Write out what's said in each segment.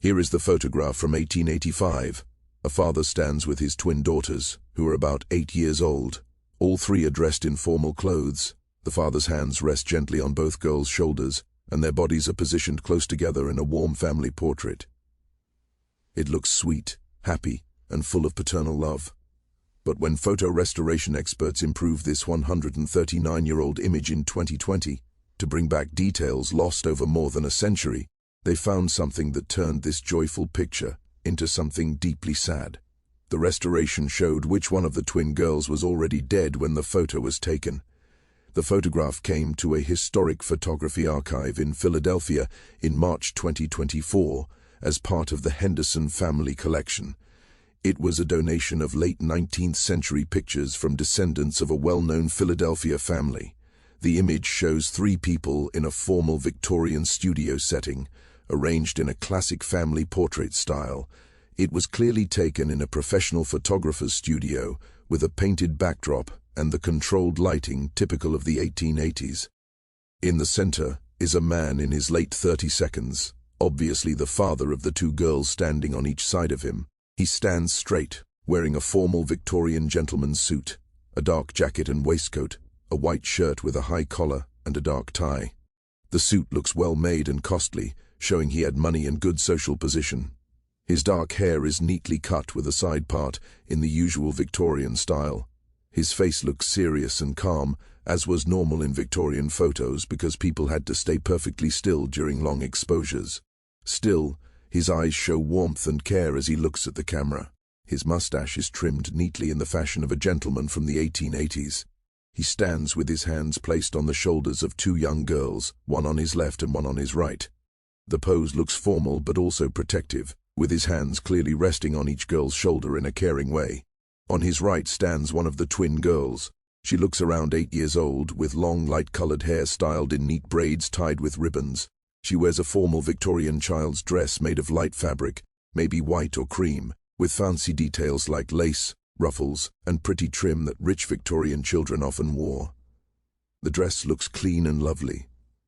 Here is the photograph from 1885. A father stands with his twin daughters, who are about 8 years old. All three are dressed in formal clothes. The father's hands rest gently on both girls' shoulders, and their bodies are positioned close together in a warm family portrait. It looks sweet, happy, and full of paternal love. But when photo restoration experts improved this 139-year-old image in 2020 to bring back details lost over more than a century, they found something that turned this joyful picture into something deeply sad. The restoration showed which one of the twin girls was already dead when the photo was taken. The photograph came to a historic photography archive in Philadelphia in March 2024 as part of the Henderson family collection. It was a donation of late 19th century pictures from descendants of a well-known Philadelphia family. The image shows three people in a formal Victorian studio setting, arranged in a classic family portrait style. It was clearly taken in a professional photographer's studio with a painted backdrop and the controlled lighting typical of the 1880s. In the center is a man in his late 30s, obviously the father of the two girls standing on each side of him. He stands straight, wearing a formal Victorian gentleman's suit, a dark jacket and waistcoat, a white shirt with a high collar and a dark tie. The suit looks well made and costly, showing he had money and good social position. His dark hair is neatly cut with a side part in the usual Victorian style. His face looks serious and calm, as was normal in Victorian photos because people had to stay perfectly still during long exposures. Still, his eyes show warmth and care as he looks at the camera. His mustache is trimmed neatly in the fashion of a gentleman from the 1880s. He stands with his hands placed on the shoulders of two young girls, one on his left and one on his right. The pose looks formal but also protective, with his hands clearly resting on each girl's shoulder in a caring way. On his right stands one of the twin girls. She looks around 8 years old, with long light-colored hair styled in neat braids tied with ribbons. She wears a formal Victorian child's dress made of light fabric, maybe white or cream, with fancy details like lace, ruffles, and pretty trim that rich Victorian children often wore. The dress looks clean and lovely.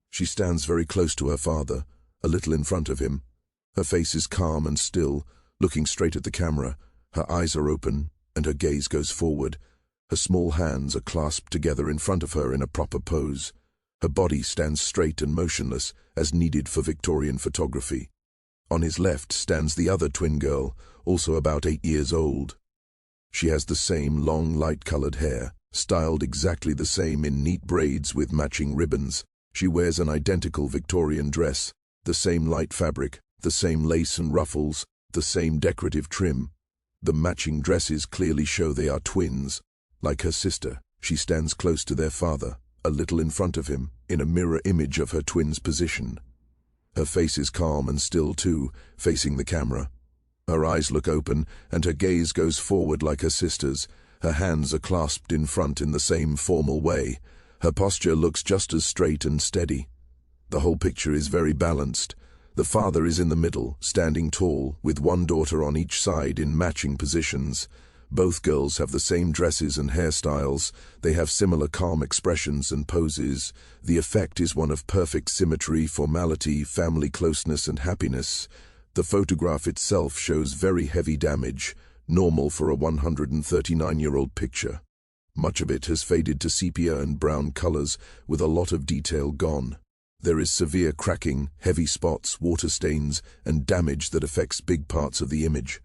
She stands very close to her father, a little in front of him. Her face is calm and still, looking straight at the camera. Her eyes are open, and her gaze goes forward. Her small hands are clasped together in front of her in a proper pose. Her body stands straight and motionless, as needed for Victorian photography. On his left stands the other twin girl, also about 8 years old. She has the same long, light-colored hair, styled exactly the same in neat braids with matching ribbons. She wears an identical Victorian dress, the same light fabric, the same lace and ruffles, the same decorative trim. The matching dresses clearly show they are twins. Like her sister, she stands close to their father, a little in front of him, in a mirror image of her twin's position. Her face is calm and still too, facing the camera. Her eyes look open, and her gaze goes forward like her sister's. Her hands are clasped in front in the same formal way. Her posture looks just as straight and steady. The whole picture is very balanced. The father is in the middle, standing tall, with one daughter on each side in matching positions. Both girls have the same dresses and hairstyles. They have similar calm expressions and poses. The effect is one of perfect symmetry, formality, family closeness, and happiness. The photograph itself shows very heavy damage, normal for a 139-year-old picture. Much of it has faded to sepia and brown colors, with a lot of detail gone. There is severe cracking, heavy spots, water stains, and damage that affects big parts of the image.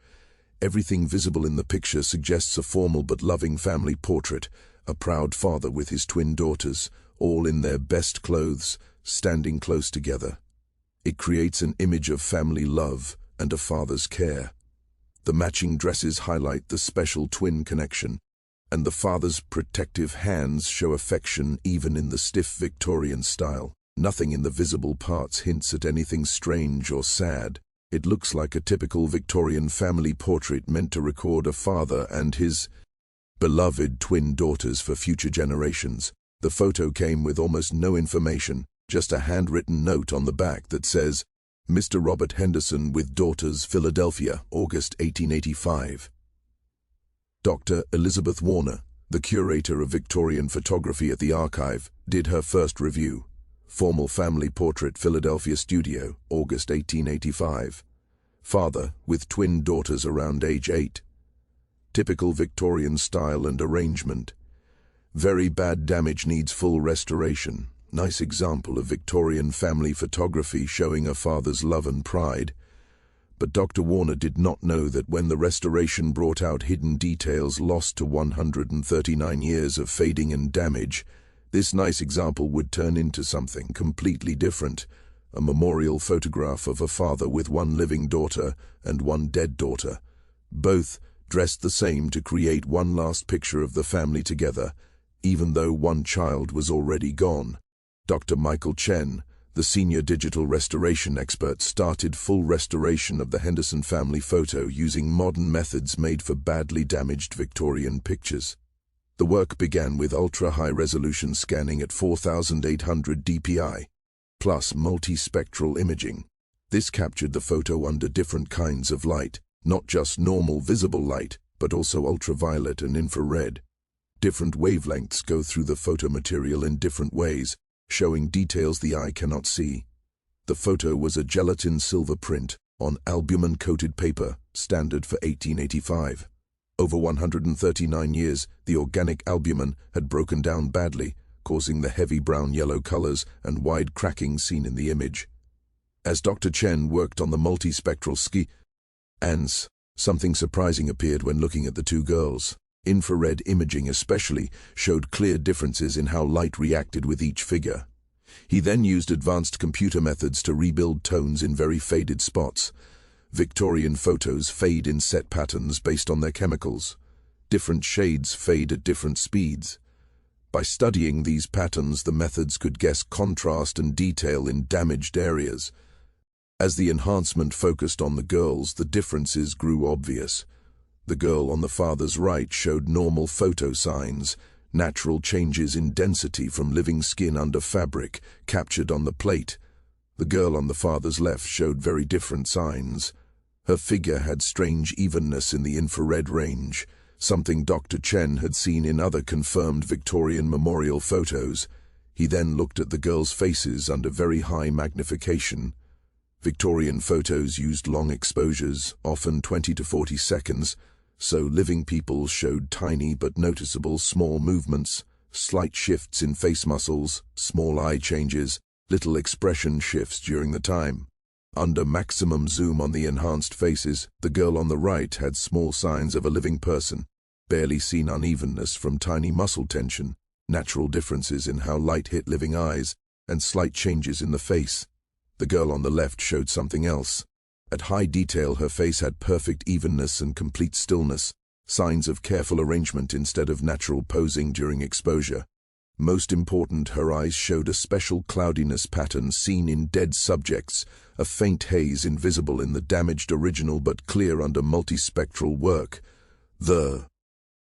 Everything visible in the picture suggests a formal but loving family portrait, a proud father with his twin daughters, all in their best clothes, standing close together. It creates an image of family love and a father's care. The matching dresses highlight the special twin connection, and the father's protective hands show affection even in the stiff Victorian style. Nothing in the visible parts hints at anything strange or sad. It looks like a typical Victorian family portrait meant to record a father and his beloved twin daughters for future generations. The photo came with almost no information, just a handwritten note on the back that says, Mr. Robert Henderson with daughters, Philadelphia, August 1885. Dr. Elizabeth Warner, the curator of Victorian photography at the archive, did her first review. Formal family portrait, Philadelphia studio, August 1885. Father, with twin daughters around age 8. Typical Victorian style and arrangement. Very bad damage, needs full restoration. Nice example of Victorian family photography showing a father's love and pride. But Dr. Warner did not know that when the restoration brought out hidden details lost to 139 years of fading and damage, this nice example would turn into something completely different. A memorial photograph of a father with one living daughter and one dead daughter, both dressed the same to create one last picture of the family together, even though one child was already gone. Dr. Michael Chen, the senior digital restoration expert, started full restoration of the Henderson family photo using modern methods made for badly damaged Victorian pictures. The work began with ultra-high-resolution scanning at 4,800 dpi, plus multi-spectral imaging. This captured the photo under different kinds of light, not just normal visible light, but also ultraviolet and infrared. Different wavelengths go through the photo material in different ways, showing details the eye cannot see. The photo was a gelatin silver print on albumin-coated paper, standard for 1885. Over 139 years, the organic albumin had broken down badly, causing the heavy brown-yellow colors and wide cracking seen in the image. As Dr. Chen worked on the multi-spectral scans, something surprising appeared when looking at the two girls. Infrared imaging especially showed clear differences in how light reacted with each figure. He then used advanced computer methods to rebuild tones in very faded spots. Victorian photos fade in set patterns based on their chemicals. Different shades fade at different speeds. By studying these patterns, the methods could guess contrast and detail in damaged areas. As the enhancement focused on the girls, the differences grew obvious. The girl on the father's right showed normal photo signs, natural changes in density from living skin under fabric captured on the plate. The girl on the father's left showed very different signs. Her figure had strange evenness in the infrared range, something Dr. Chen had seen in other confirmed Victorian memorial photos. He then looked at the girls' faces under very high magnification. Victorian photos used long exposures, often 20 to 40 seconds, so living people showed tiny but noticeable small movements, slight shifts in face muscles, small eye changes, little expression shifts during the time. Under maximum zoom on the enhanced faces, the girl on the right had small signs of a living person, barely seen unevenness from tiny muscle tension, natural differences in how light hit living eyes, and slight changes in the face. The girl on the left showed something else. At high detail, her face had perfect evenness and complete stillness, signs of careful arrangement instead of natural posing during exposure. Most important, her eyes showed a special cloudiness pattern seen in dead subjects, a faint haze invisible in the damaged original but clear under multispectral work. The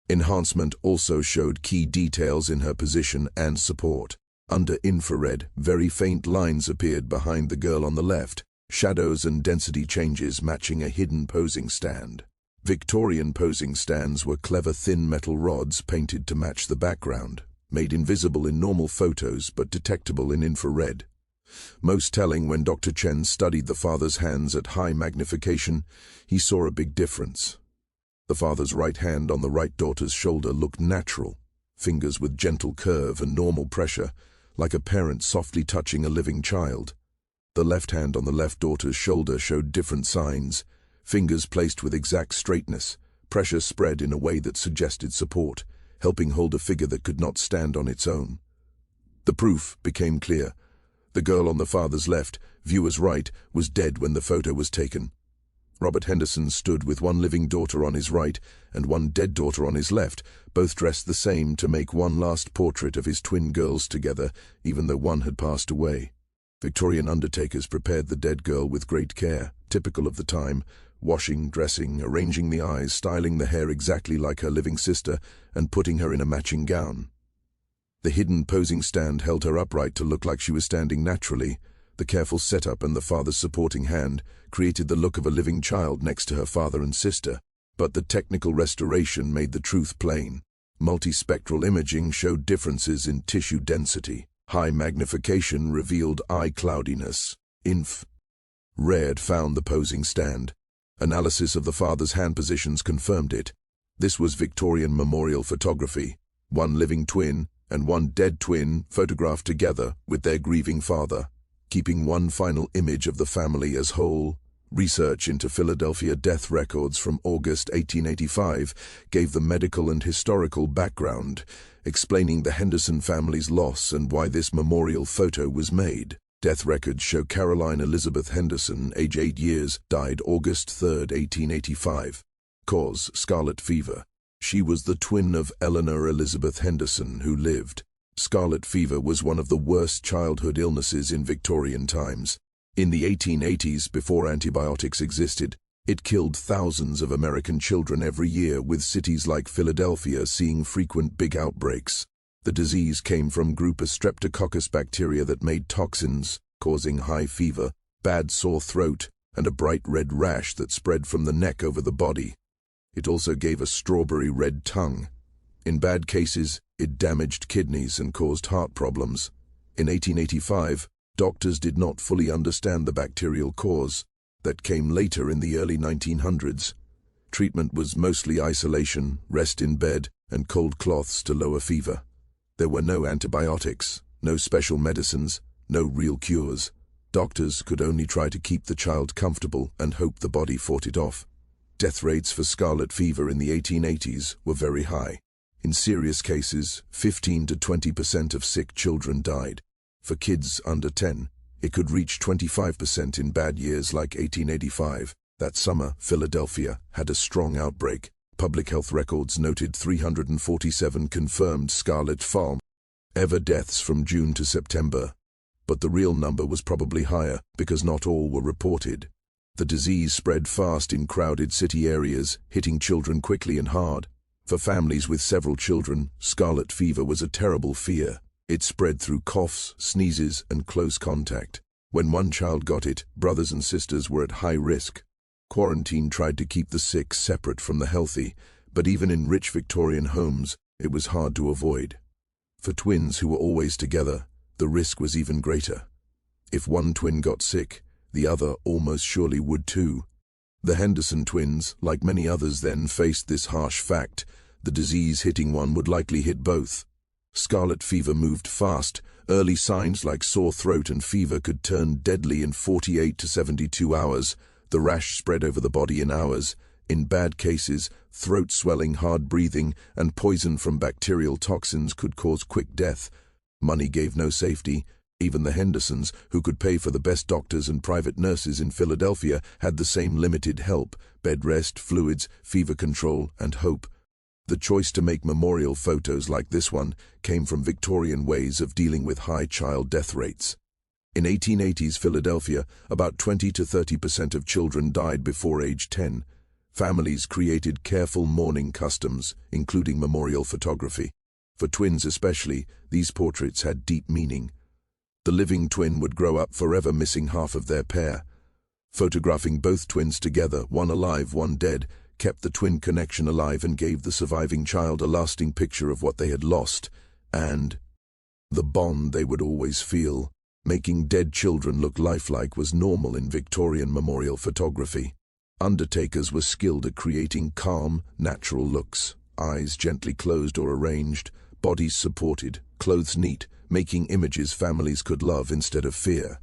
enhancement also showed key details in her position and support. Under infrared, very faint lines appeared behind the girl on the left, shadows and density changes matching a hidden posing stand. Victorian posing stands were clever thin metal rods painted to match the background, made invisible in normal photos but detectable in infrared. Most telling, when Dr. Chen studied the father's hands at high magnification, he saw a big difference. The father's right hand on the right daughter's shoulder looked natural, fingers with gentle curve and normal pressure, like a parent softly touching a living child. The left hand on the left daughter's shoulder showed different signs, fingers placed with exact straightness, pressure spread in a way that suggested support, helping hold a figure that could not stand on its own. The proof became clear. The girl on the father's left, viewer's right, was dead when the photo was taken. Robert Henderson stood with one living daughter on his right and one dead daughter on his left, both dressed the same to make one last portrait of his twin girls together, even though one had passed away. Victorian undertakers prepared the dead girl with great care, typical of the time, washing, dressing, arranging the eyes, styling the hair exactly like her living sister, and putting her in a matching gown. The hidden posing stand held her upright to look like she was standing naturally. The careful setup and the father's supporting hand created the look of a living child next to her father and sister, but the technical restoration made the truth plain. Multispectral imaging showed differences in tissue density. High magnification revealed eye cloudiness. Infrared found the posing stand, Analysis of the father's hand positions confirmed it. This was Victorian memorial photography, one living twin and one dead twin photographed together with their grieving father, keeping one final image of the family as whole. Research into Philadelphia death records from August 1885 gave the medical and historical background, explaining the Henderson family's loss and why this memorial photo was made. Death records show Caroline Elizabeth Henderson, age 8 years, died August 3, 1885. Cause: scarlet fever. She was the twin of Eleanor Elizabeth Henderson, who lived. Scarlet fever was one of the worst childhood illnesses in Victorian times. In the 1880s, before antibiotics existed, it killed thousands of American children every year, with cities like Philadelphia seeing frequent big outbreaks. The disease came from group of Streptococcus bacteria that made toxins, causing high fever, bad sore throat, and a bright red rash that spread from the neck over the body. It also gave a strawberry red tongue. In bad cases, it damaged kidneys and caused heart problems. In 1885, doctors did not fully understand the bacterial cause. That came later in the early 1900s. Treatment was mostly isolation, rest in bed, and cold cloths to lower fever. There were no antibiotics, no special medicines, no real cures. Doctors could only try to keep the child comfortable and hope the body fought it off. Death rates for scarlet fever in the 1880s were very high. In serious cases, 15 to 20% of sick children died. For kids under 10, it could reach 25% in bad years like 1885. That summer, Philadelphia had a strong outbreak. Public health records noted 347 confirmed scarlet fever deaths from June to September. But the real number was probably higher because not all were reported. The disease spread fast in crowded city areas, hitting children quickly and hard. For families with several children, scarlet fever was a terrible fear. It spread through coughs, sneezes, and close contact. When one child got it, brothers and sisters were at high risk. Quarantine tried to keep the sick separate from the healthy, but even in rich Victorian homes, it was hard to avoid. For twins who were always together, the risk was even greater. If one twin got sick, the other almost surely would too. The Henderson twins, like many others then, faced this harsh fact: the disease hitting one would likely hit both. Scarlet fever moved fast. Early signs like sore throat and fever could turn deadly in 48 to 72 hours. The rash spread over the body in hours. In bad cases, throat swelling, hard breathing, and poison from bacterial toxins could cause quick death. Money gave no safety. Even the Hendersons, who could pay for the best doctors and private nurses in Philadelphia, had the same limited help: bed rest, fluids, fever control, and hope. The choice to make memorial photos like this one came from Victorian ways of dealing with high child death rates. In 1880s Philadelphia, about 20 to 30% of children died before age 10. Families created careful mourning customs, including memorial photography. For twins especially, these portraits had deep meaning. The living twin would grow up forever missing half of their pair. Photographing both twins together, one alive, one dead, kept the twin connection alive and gave the surviving child a lasting picture of what they had lost, and the bond they would always feel. Making dead children look lifelike was normal in Victorian memorial photography. Undertakers were skilled at creating calm, natural looks, eyes gently closed or arranged, bodies supported, clothes neat, making images families could love instead of fear.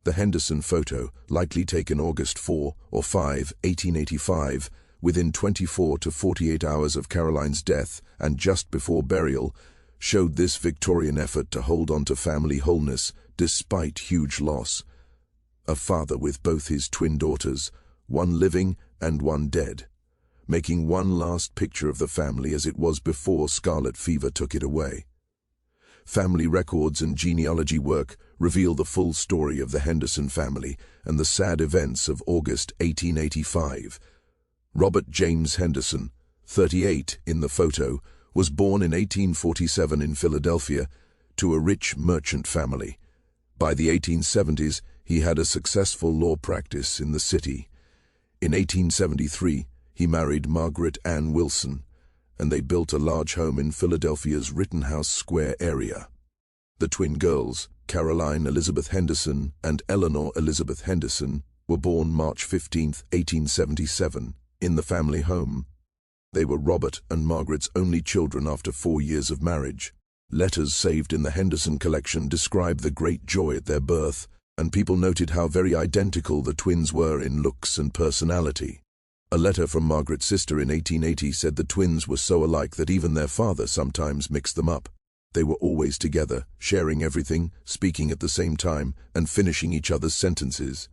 The Henderson photo, likely taken August 4 or 5, 1885, within 24 to 48 hours of Caroline's death and just before burial, showed this Victorian effort to hold on to family wholeness despite huge loss. A father with both his twin daughters, one living and one dead, making one last picture of the family as it was before scarlet fever took it away. Family records and genealogy work reveal the full story of the Henderson family and the sad events of August 1885. Robert James Henderson, 38 in the photo, was born in 1847 in Philadelphia to a rich merchant family. By the 1870s, he had a successful law practice in the city. In 1873, he married Margaret Ann Wilson, and they built a large home in Philadelphia's Rittenhouse Square area. The twin girls, Caroline Elizabeth Henderson and Eleanor Elizabeth Henderson, were born March 15, 1877, in the family home. They were Robert and Margaret's only children after 4 years of marriage. Letters saved in the Henderson collection describe the great joy at their birth, and people noted how very identical the twins were in looks and personality. A letter from Margaret's sister in 1880 said the twins were so alike that even their father sometimes mixed them up. They were always together, sharing everything, speaking at the same time, and finishing each other's sentences.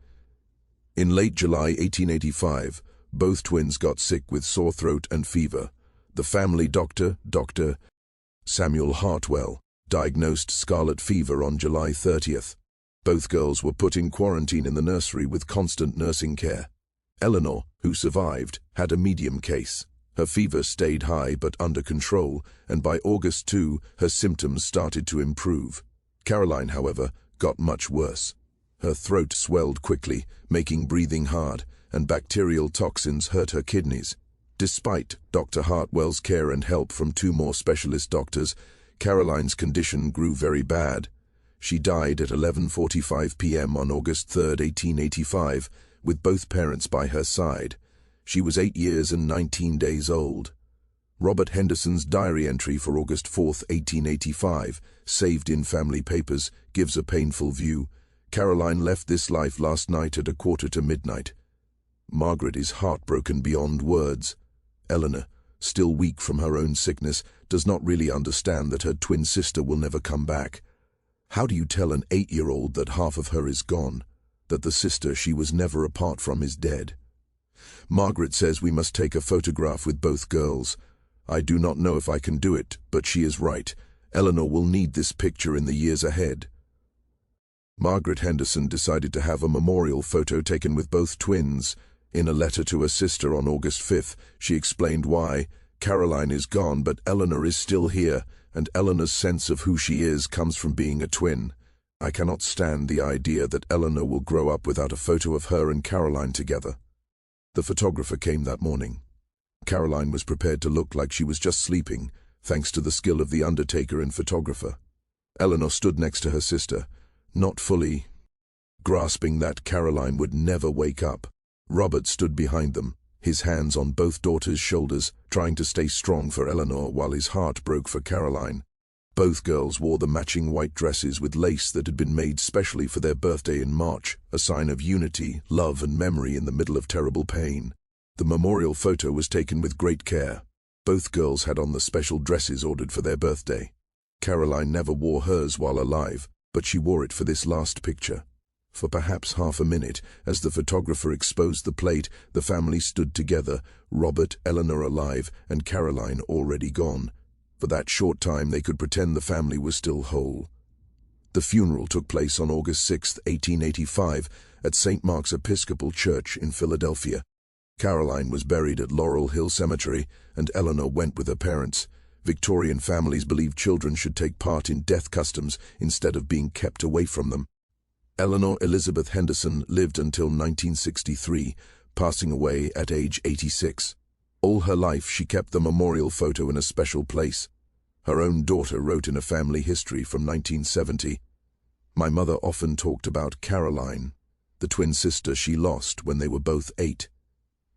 In late July 1885, both twins got sick with sore throat and fever. The family doctor, Dr. Samuel Hartwell, diagnosed scarlet fever on July 30th. Both girls were put in quarantine in the nursery with constant nursing care. Eleanor, who survived, had a medium case. Her fever stayed high but under control, and by August 2, her symptoms started to improve. Caroline, however, got much worse. Her throat swelled quickly, making breathing hard, and bacterial toxins hurt her kidneys. Despite Dr. Hartwell's care and help from 2 more specialist doctors, Caroline's condition grew very bad. She died at 11:45 p.m. on August 3, 1885, with both parents by her side. She was 8 years and 19 days old. Robert Henderson's diary entry for August 4, 1885, saved in family papers, gives a painful view. Caroline left this life last night at 1:45. Margaret is heartbroken beyond words. Eleanor, still weak from her own sickness, does not really understand that her twin sister will never come back. How do you tell an 8-year-old that half of her is gone, that the sister she was never apart from is dead? Margaret says we must take a photograph with both girls. I do not know if I can do it, but she is right. Eleanor will need this picture in the years ahead. Margaret Henderson decided to have a memorial photo taken with both twins. In a letter to her sister on August 5th, she explained why. Caroline is gone, but Eleanor is still here, and Eleanor's sense of who she is comes from being a twin. I cannot stand the idea that Eleanor will grow up without a photo of her and Caroline together. The photographer came that morning. Caroline was prepared to look like she was just sleeping, thanks to the skill of the undertaker and photographer. Eleanor stood next to her sister, not fully grasping that Caroline would never wake up. Robert stood behind them, his hands on both daughters' shoulders, trying to stay strong for Eleanor while his heart broke for Caroline. Both girls wore the matching white dresses with lace that had been made specially for their birthday in March, a sign of unity, love and memory in the middle of terrible pain. The memorial photo was taken with great care. Both girls had on the special dresses ordered for their birthday. Caroline never wore hers while alive, but she wore it for this last picture. For perhaps half a minute, as the photographer exposed the plate, the family stood together, Robert, Eleanor alive, and Caroline already gone. For that short time they could pretend the family was still whole. The funeral took place on August 6, 1885, at St. Mark's Episcopal Church in Philadelphia. Caroline was buried at Laurel Hill Cemetery, and Eleanor went with her parents. Victorian families believed children should take part in death customs instead of being kept away from them. Eleanor Elizabeth Henderson lived until 1963, passing away at age 86. All her life she kept the memorial photo in a special place. Her own daughter wrote in a family history from 1970, "My mother often talked about Caroline, the twin sister she lost when they were both 8.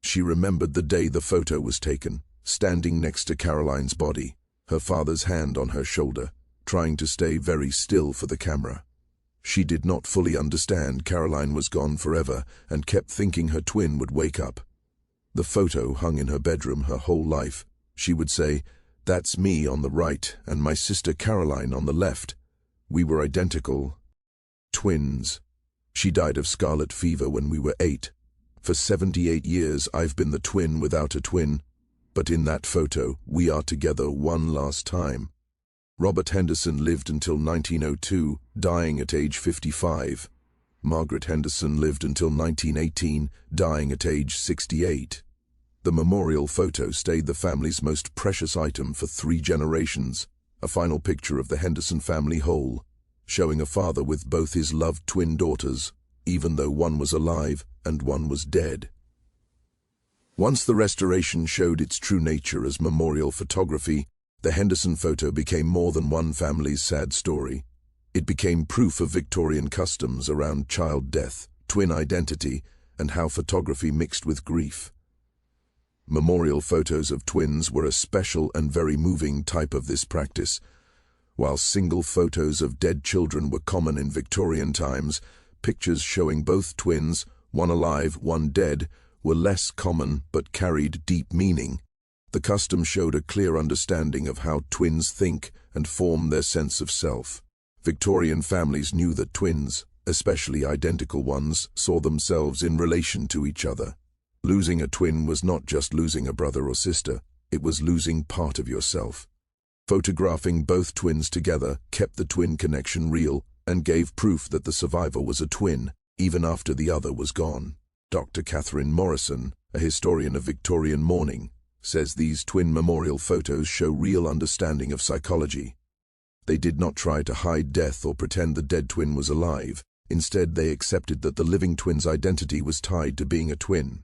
She remembered the day the photo was taken, standing next to Caroline's body, her father's hand on her shoulder, trying to stay very still for the camera. She did not fully understand Caroline was gone forever and kept thinking her twin would wake up. The photo hung in her bedroom her whole life. She would say, 'That's me on the right and my sister Caroline on the left. We were identical twins.' She died of scarlet fever when we were 8. For 78 years I've been the twin without a twin, but in that photo we are together one last time." Robert Henderson lived until 1902, dying at age 55. Margaret Henderson lived until 1918, dying at age 68. The memorial photo stayed the family's most precious item for 3 generations, a final picture of the Henderson family whole, showing a father with both his loved twin daughters, even though one was alive and one was dead. Once the restoration showed its true nature as memorial photography, the Henderson photo became more than one family's sad story. It became proof of Victorian customs around child death, twin identity, and how photography mixed with grief. Memorial photos of twins were a special and very moving type of this practice. While single photos of dead children were common in Victorian times, pictures showing both twins, one alive, one dead, were less common but carried deep meaning. The custom showed a clear understanding of how twins think and form their sense of self. Victorian families knew that twins, especially identical ones, saw themselves in relation to each other. Losing a twin was not just losing a brother or sister, it was losing part of yourself. Photographing both twins together kept the twin connection real and gave proof that the survivor was a twin, even after the other was gone. Dr. Catherine Morrison, a historian of Victorian mourning, says these twin memorial photos show real understanding of psychology. They did not try to hide death or pretend the dead twin was alive. Instead, they accepted that the living twin's identity was tied to being a twin.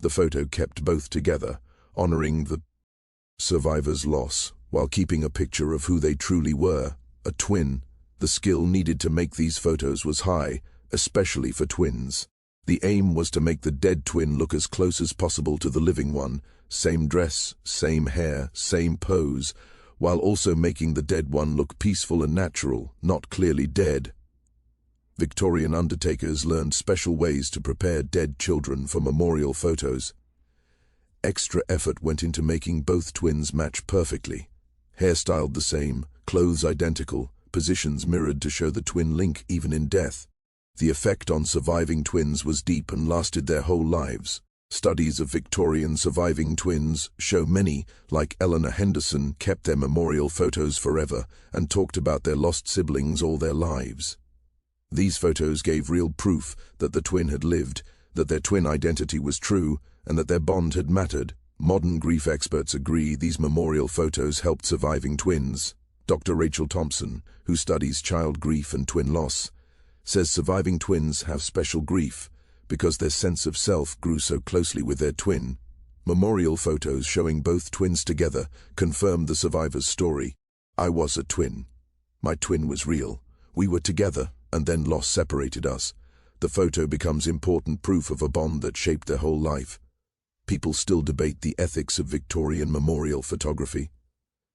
The photo kept both together, honoring the survivor's loss, while keeping a picture of who they truly were, a twin. The skill needed to make these photos was high, especially for twins. The aim was to make the dead twin look as close as possible to the living one, same dress, same hair, same pose, while also making the dead one look peaceful and natural, not clearly dead. Victorian undertakers learned special ways to prepare dead children for memorial photos. Extra effort went into making both twins match perfectly. Hairstyled the same, clothes identical, positions mirrored to show the twin link even in death. The effect on surviving twins was deep and lasted their whole lives. Studies of Victorian surviving twins show many, like Eleanor Henderson, kept their memorial photos forever and talked about their lost siblings all their lives. These photos gave real proof that the twin had lived, that their twin identity was true, and that their bond had mattered. Modern grief experts agree these memorial photos helped surviving twins. Dr. Rachel Thompson, who studies child grief and twin loss, says surviving twins have special grief because their sense of self grew so closely with their twin. Memorial photos showing both twins together confirmed the survivor's story. I was a twin. My twin was real. We were together, and then loss separated us. The photo becomes important proof of a bond that shaped their whole life. People still debate the ethics of Victorian memorial photography.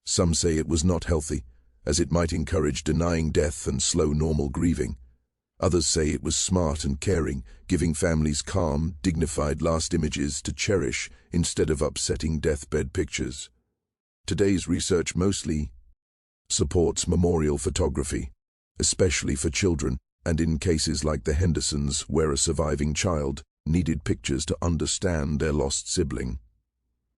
Some say it was not healthy, as it might encourage denying death and slow normal grieving. Others say it was smart and caring, giving families calm, dignified last images to cherish instead of upsetting deathbed pictures. Today's research mostly supports memorial photography, especially for children, and in cases like the Hendersons, where a surviving child needed pictures to understand their lost sibling.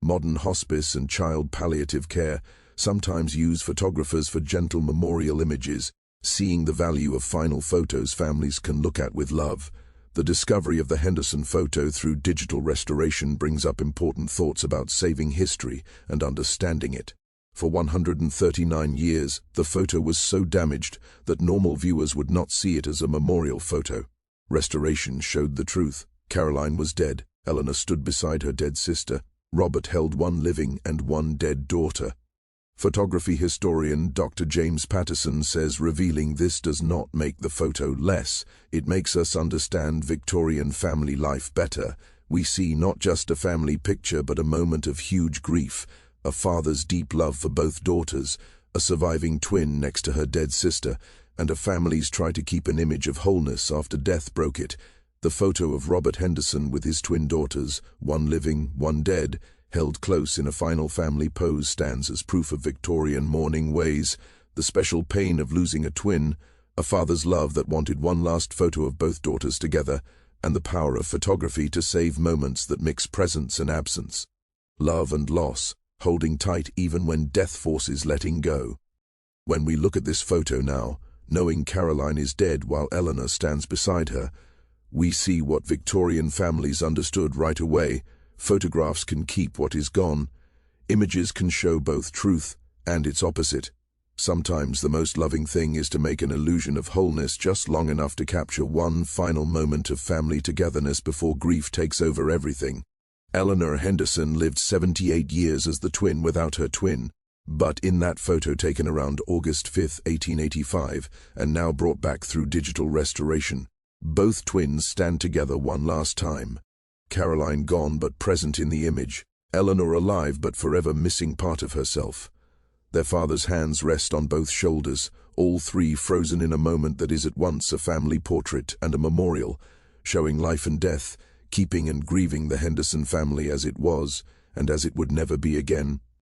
Modern hospice and child palliative care sometimes use photographers for gentle memorial images, seeing the value of final photos families can look at with love. The discovery of the Henderson photo through digital restoration brings up important thoughts about saving history and understanding it. For 139 years, the photo was so damaged that normal viewers would not see it as a memorial photo. Restoration showed the truth. Caroline was dead. Eleanor stood beside her dead sister. Robert held one living and one dead daughter. Photography historian Dr. James Patterson says revealing this does not make the photo less. It makes us understand Victorian family life better. We see not just a family picture but a moment of huge grief, a father's deep love for both daughters, a surviving twin next to her dead sister, and a family's try to keep an image of wholeness after death broke it. The photo of Robert Henderson with his twin daughters, one living, one dead, held close in a final family pose stands as proof of Victorian mourning ways, the special pain of losing a twin, a father's love that wanted one last photo of both daughters together, and the power of photography to save moments that mix presence and absence. Love and loss, holding tight even when death forces letting go. When we look at this photo now, knowing Caroline is dead while Eleanor stands beside her, we see what Victorian families understood right away. Photographs can keep what is gone. Images can show both truth and its opposite. Sometimes the most loving thing is to make an illusion of wholeness just long enough to capture one final moment of family togetherness before grief takes over everything. Eleanor Henderson lived 78 years as the twin without her twin, but in that photo taken around August 5, 1885, and now brought back through digital restoration, Both twins stand together one last time. Caroline gone but present in the image. Eleanor alive but forever missing part of herself. Their father's hands rest on both shoulders, all three frozen in a moment that is at once a family portrait and a memorial, showing life and death, keeping and grieving the Henderson family as it was, and as it would never be again.